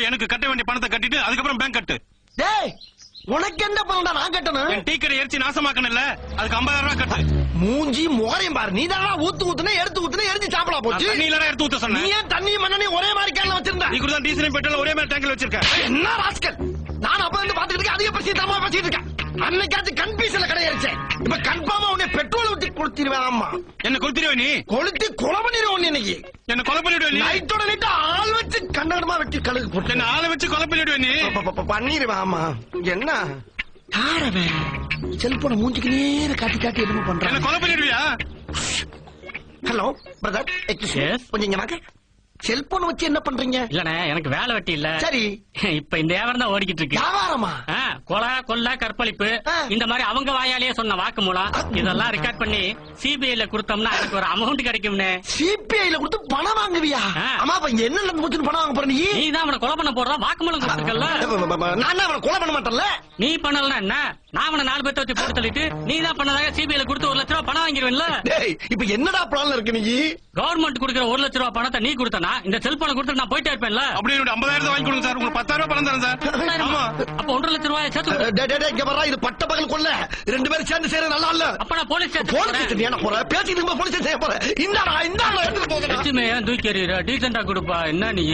எனக்கு கட்ட வேண்டிய பணத்தை கட்டிட்டு அதுக்கப்புறம் பேங்க் கட்டு. டேய் உனக்கு என்ன பண்ணடா நான் கட்டணும்? என் டீ கடை எரிச்சு நாசமாக்கணும்ல, அதுக்கு 50,000 ரூபாய் கட்டு. மூஞ்சி மோரையும் பாரு, நீ தானா ஊத்துனே எடுத்து எரிஞ்சு சாப்பிடா போச்சு. தண்ணி இல்லடா எடுத்து ஊத்த சொன்ன. நீ ஏன் தண்ணி மண்ணனே ஒரே மாதிரி கேன்ல வச்சிருந்த? நீ கூட டீசல் பெட்ரோல் ஒரே மாதிரி டேங்க்ல வச்சிருக்க. என்ன ராஸ்கல், நான் அப்ப வந்து பாத்துக்கிட்டு இருக்கேன், அதிக பசி தரமா பேசிட்டு இருக்கேன். அன்னைக்காச்சும் கன்ஃபியூஷன்ல கடை எரிச்சேன், இப்ப கன்ஃபார்மா உன்னை பெட்ரோல் ஊத்தி கொளுத்திடுவேன். ஆமா என்ன கொளுத்திடுவே நீ? கொளுத்தி கொலை பண்ணிடுவோம் இன்னைக்கு. என்ன கொலை பண்ணிடுவே நீ? நைட்டோட நைட்டு ஆள் வச்சு கண்டகடமா வெட்டி கழுகு போட்டு என்ன ஆளை வச்சு கொலை பண்ணிடுவே நீ? பண்ணிடுவேன். ஆமா என்ன யாரவன் செல்போன மூஞ்சிக்கு நேர காட்டி காட்டி என்னமோ என்ன பண்றான். கொலை பண்ணிடுவியா? ஹலோ பிரதர், கொஞ்சம் இங்க வாங்க. செல்போன் வச்சு என்ன பண்றீங்க? இல்லண்ணே, எனக்கு வேலை வெட்டி இல்ல. சரி, இப்ப இந்த வியாபாரம் தான் ஓடிக்கிட்டு இருக்கு. வியாபாரமா? கொலை கொள்ள கற்பழிப்பு இந்த மாதிரி அவங்க வாயாலேயே சொன்ன வாக்குமூலம் இதெல்லாம் ரெக்கார்ட் பண்ணி சிபிஐல கொடுத்தோம்னா எனக்கு ஒரு அமௌண்ட் கிடைக்கும்னே. சிபிஐல கொடுத்து பணம் வாங்குவியா? ஆமா, இப்ப இங்க என்ன நடந்து போச்சுன்னு பணம் வாங்க போற நீ? நீ தான் அவனை கொலை பண்ண போறதா வாக்குமூலம் கொடுத்துருக்கல. நான் அவனை கொலை பண்ண மாட்டேன்ல. நீ பண்ணலன்னா என்ன? நான் அவனை 4 பேர்த்த வச்சு போட்டு தள்ளிட்டு நீ தான் பண்ணதாக சிபிஐல கொடுத்து 1 லட்சம் ரூபாய் பணம் வாங்கிடுவேன்ல. இப்ப என்னடா பிளான்ல இருக்கு நீ? கவர்மெண்ட் கொடுக்கிற 1 லட்சம் ரூபாய் பணத்தை நீ கொடுத்தனா இந்த செல்போனை கொடுத்து நான் போயிட்டே இருப்பேன்ல. அப்படி 50,000 வாங்கி கொடுங்க சார், உங்களுக்கு 10,000 ரூபாய் பணம் தரேன் சார். ஆமா, அப்ப 1.5 லட்சம் ரூபாய் சேர்த்து. இங்க வர்றா, இது பட்ட பகல் கொள்ள 2 பேரும் சேர்ந்து செய்யற நல்லா இல்ல. அப்ப நான் போலீஸ் ஸ்டேஷன் ஏன போற? பேசிட்டு போலீஸ் ஸ்டேஷன் போற. இந்தாடா எடுத்துட்டு போங்க. தூக்கி எறிகிற டீசெண்டா கொடுப்பா. என்ன நீ